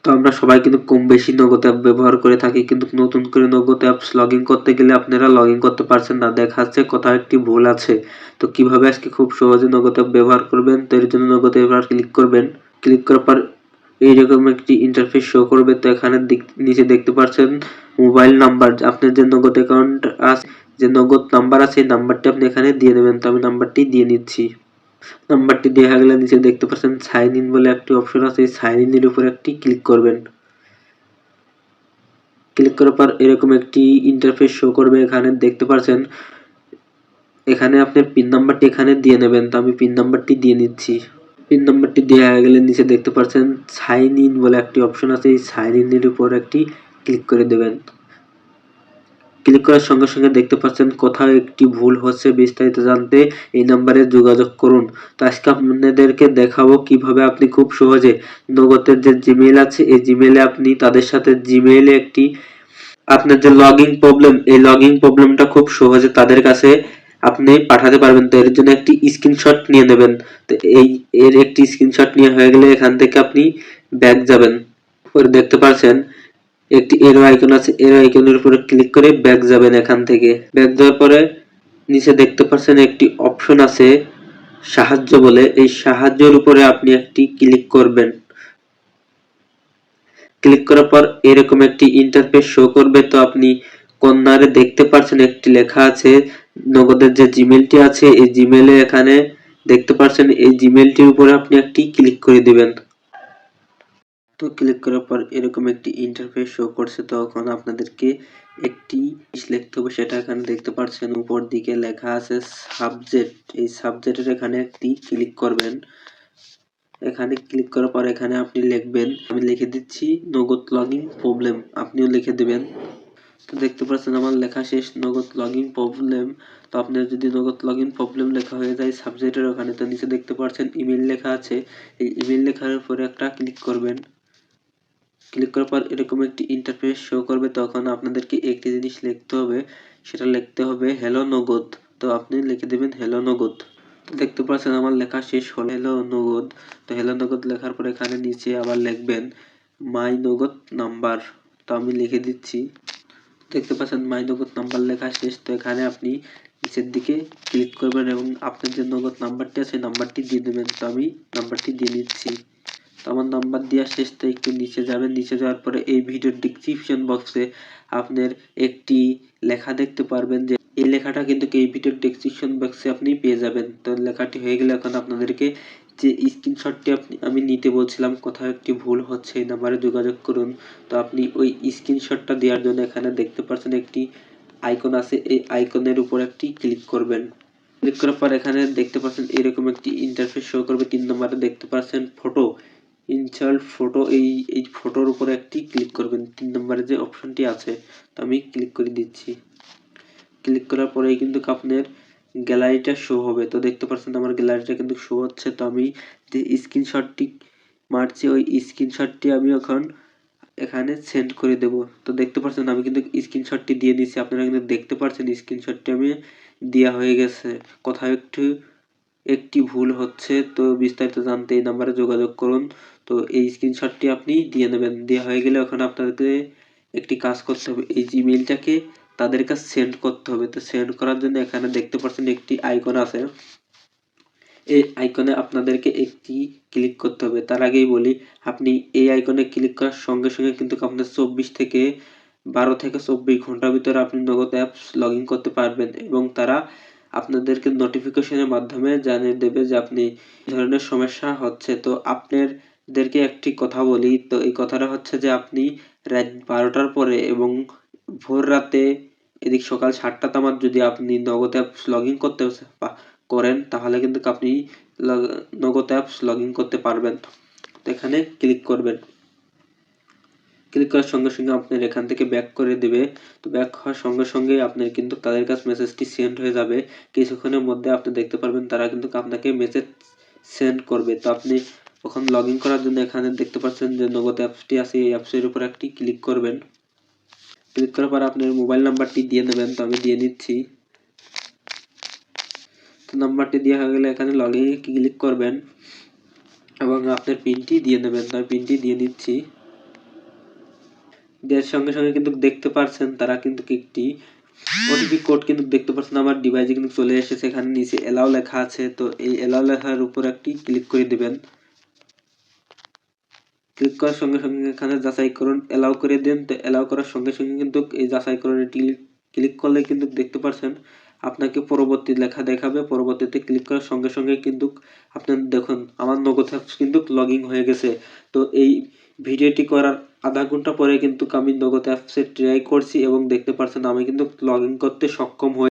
তো আমরা সবাই কিন্তু কম বেশি নগদ অ্যাপ ব্যবহার করে থাকি, কিন্তু নতুন করে নগদ অ্যাপস লগ ইন করতে গেলে আপনারা লগ ইন করতে পারছেন না, দেখাচ্ছে কোথাও একটি ভুল আছে। তো কিভাবে আজকে খুব সহজে নগদ অ্যাপ ব্যবহার করবেন, তো এর জন্য নগদ অ্যাপ ক্লিক করবেন। ক্লিক করার পর এইরকম একটি ইন্টারফেস শো করবে। তো এখানে নিচে দেখতে পাচ্ছেন মোবাইল নাম্বার, আপনার যে নগদ অ্যাকাউন্ট আছে, যে নগদ নাম্বার আছে এই নাম্বারটি আপনি এখানে দিয়ে দেবেন। তো আমি নাম্বারটি দিয়ে নিচ্ছি। নাম্বারটি দেওয়া গেলে নিচে দেখতে পাচ্ছেন সাইন ইন বলে একটি অপশন আছে, এই সাইন ইন এর উপর একটি ক্লিক করবেন। ক্লিক করার পর এরকম একটি ইন্টারফেস শো করবে। এখানে দেখতে পাচ্ছেন এখানে আপনার পিন নাম্বারটি এখানে দিয়ে নেবেন। তো আমি পিন নাম্বারটি দিয়ে নিচ্ছি। পিন নাম্বারটি দেওয়া হয়ে গেলে নিচে দেখতে পাচ্ছেন সাইন ইন বলে একটি অপশন আছে, এই সাইন ইন এর উপর একটি ক্লিক করে দেবেন। ক্লিক করার সঙ্গে সঙ্গে দেখতে পাচ্ছেন কোথাও একটি ভুল হচ্ছে, বিস্তারিত জানতে এই নাম্বারে যোগাযোগ করুন। তো আজকে আপনাদেরকে দেখাবো কিভাবে আপনি খুব সহজে নগদের যে জিমেইল আছে এই জিমেইলে আপনি তাদের সাথে জিমেইলে একটি আপনার যে লগইন প্রবলেম, এই লগইন প্রবলেমটা খুব সহজে তাদের কাছে আপনি পাঠাতে পারবেন। তো এর জন্য একটি স্ক্রিনশট নিয়ে নেবেন। তো এর একটি স্ক্রিনশট নিয়ে হয়ে গেলে এখান থেকে আপনি ব্যাক যাবেন। পরে দেখতে পাচ্ছেন একটি এরো আইকন আছে, এরো আইকনের উপরে ক্লিক করে ব্যাক যাবেন। এখান থেকে ব্যাক যাওয়ার পরে নিচে দেখতে পাচ্ছেন একটি অপশন আছে সাহায্য বলে, এই সাহায্যের উপরে আপনি একটি ক্লিক করবেন। ক্লিক করার পর এরকম একটি ইন্টারফেস শো করবে। তো আপনি কর্নারে দেখতে পাচ্ছেন একটি লেখা আছে নগদের যে জিমেলটি আছে এই জিমেলে এখানে দেখতে পাচ্ছেন এই জিমেলটির উপরে আপনি একটি ক্লিক করে দিবেন। তো ক্লিক করার পর এরকম একটি ইন্টারফেস শো করছে। তখন আপনাদেরকে একটি লিখতে হবে, সেটা এখানে দেখতে পাচ্ছেন উপর দিকে লেখা আছে সাবজেক্ট, এই সাবজেক্টের এখানে একটি ক্লিক করবেন। এখানে ক্লিক করার পর এখানে আপনি লিখবেন, আমি লিখে দিচ্ছি নগদ লগইন প্রবলেম, আপনিও লিখে দিবেন। তো দেখতে পাচ্ছেন আমার লেখা শেষ, নগদ লগইন প্রবলেম। তো আপনার যদি নগদ লগইন প্রবলেম লেখা হয়ে যায় সাবজেক্টের ওখানে, তো নিচে দেখতে পাচ্ছেন ইমেল লেখা আছে, এই ইমেল লেখার উপরে একটা ক্লিক করবেন। ক্লিক করার পর এরকম একটি ইন্টারফেস শো করবে। তখন আপনাদেরকে একটি জিনিস লিখতে হবে, সেটা লিখতে হবে হ্যালো নগদ। তো আপনি লিখে দেবেন হ্যালো নগদ। তো দেখতে পাচ্ছেন আমার লেখা শেষ হলো হ্যালো নগদ। তো হ্যালো নগদ লেখার পর এখানে নিচে আবার লিখবেন মাই নগদ নাম্বার। তো আমি লিখে দিচ্ছি। দেখতে পাচ্ছেন মাই নগদ নাম্বার লেখা শেষ। তো এখানে আপনি নিচের দিকে ক্লিক করবেন এবং আপনার যে নগদ নাম্বারটি আছে নাম্বারটি দিয়ে দেবেন। তো আমি নাম্বারটি দিয়ে নিচ্ছি। তো আমার নাম্বার দেওয়া শেষ। তো একটু নিচে যাবেন, নিচে যাওয়ার পরে এই ভিডিওর ডিসক্রিপশন বক্সে আপনার একটি লেখা দেখতে পারবেন, যে এই লেখাটা কিন্তু এই ভিডিওর ডেসক্রিপশন বক্সে আপনি পেয়ে যাবেন। তো লেখাটি হয়ে গেলে এখন আপনাদেরকে যে স্ক্রিনশটটি আমি নিতে বলছিলাম, কোথাও একটি ভুল হচ্ছে এই নাম্বারে যোগাযোগ করুন। তো আপনি ওই স্ক্রিনশটটা দেওয়ার জন্য এখানে দেখতে পাচ্ছেন একটি আইকন আছে, এই আইকনের উপর একটি ক্লিক করবেন। ক্লিক করার পর এখানে দেখতে পাচ্ছেন এরকম একটি ইন্টারফেস শো করবে। 3 নম্বরে দেখতে পাচ্ছেন ফটো, ইনসার্ট ফটো, এই ফটোর উপরে একটি ক্লিক করবেন। 3 নম্বরে যে অপশনটি আছে, তো আমি ক্লিক করে দিচ্ছি। ক্লিক করার পরেই কিন্তু আপনার গ্যালারিটা শো হবে। তো দেখতে পাচ্ছেন আমার গ্যালারিটা কিন্তু শো হচ্ছে। তো আমি যে স্ক্রিনশটটি মারছি ওই স্ক্রিনশটটি আমি এখন এখানে সেন্ড করে দেব। তো দেখতে পাচ্ছেন আমি কিন্তু স্ক্রিনশটটি দিয়ে দিয়েছি, আপনারা কিন্তু দেখতে পাচ্ছেন স্ক্রিনশটটি আমি দেওয়া হয়ে গেছে। কোথাও একটি ভুল হচ্ছে, তো বিস্তারিত জানতে এই নাম্বারে যোগাযোগ করুন। তো এই স্ক্রিনশটটি আপনি দিয়ে নেবেন। দেওয়া হয়ে গেলে এখন আপনাদেরকে একটি কাজ করতে হবে, এই জিমেইলটাকে তাদের কাছে সেন্ড করতে হবে। তো সেন্ড করার জন্য এখানে দেখতে পাচ্ছেন একটি আইকন আছে, এই আইকনে আপনাদেরকে একটি ক্লিক করতে হবে। তার আগেই বলি, আপনি এই আইকনে ক্লিক করার সঙ্গে সঙ্গে কিন্তু আপনার 12 থেকে 24 ঘন্টার ভিতরে আপনি নগদ অ্যাপস লগ ইন করতে পারবেন এবং তারা আপনাদেরকে নোটিফিকেশনের মাধ্যমে জানিয়ে দেবে যে আপনি এই ধরনের সমস্যা হচ্ছে। তো আপনাদেরকে একটি কথা বলি, তো এই কথাটা হচ্ছে যে আপনি রাত 12টার পরে এবং ভোর রাতে এদিক সকাল 7টা তামার যদি আপনি নগদ অ্যাপস লগ ইন করতে করেন, তাহলে কিন্তু আপনি নগদ অ্যাপস লগ ইন করতে পারবেন। তো এখানে ক্লিক করবেন। ক্লিক করার সঙ্গে সঙ্গে আপনার এখান থেকে ব্যাক করে দেবে। তো ব্যাক হওয়ার সঙ্গে সঙ্গে আপনার কিন্তু তাদের কাছে মেসেজটি সেন্ড হয়ে যাবে। কিছুক্ষণের মধ্যে আপনি দেখতে পারবেন তারা কিন্তু আপনাকে মেসেজ সেন্ড করবে। তো আপনি তখন লগ ইন করার জন্য এখানে দেখতে পাচ্ছেন যে নগদ অ্যাপসটি আছে, এই অ্যাপসের উপর একটি ক্লিক করবেন। ক্লিক করার পর আপনার মোবাইল নাম্বারটি দিয়ে নেবেন। তো আমি দিয়ে নিচ্ছি। তো নাম্বারটি দেওয়া হয়ে গেলে এখানে লগ ইনে ক্লিক করবেন এবং আপনার পিনটি দিয়ে নেবেন। তো আমি পিনটি দিয়ে নিচ্ছি। দেওয়ার সঙ্গে সঙ্গে কিন্তু দেখতে পারছেন তারা কিন্তু একটি ওটিপি কোড কিন্তু দেখতে পাচ্ছেন আমার ডিভাইসে কিন্তু চলে এসেছে। এখানে নিচে এলাও লেখা আছে, তো এই এলাও লেখার উপর একটি ক্লিক করে দিবেন। ক্লিক করার সঙ্গে সঙ্গে এখানে যাচাই করুন এলাও করে দেন। তো এলাও করার সঙ্গে সঙ্গে কিন্তু এই যাচাই করুন ক্লিক করলে কিন্তু দেখতে পাচ্ছেন আপনাকে পরবর্তী লেখা দেখাবে। পরবর্তীতে ক্লিক করার সঙ্গে সঙ্গে কিন্তু আপনার দেখুন আমার নগদ অ্যাপস কিন্তু লগইন হয়ে গেছে। তো এই ভিডিওটি করার আধা ঘন্টা পরে কিন্তু আমি নগদ অ্যাপসে ট্রাই করছি এবং দেখতে পাচ্ছেন আমি কিন্তু লগইন করতে সক্ষম হয়ে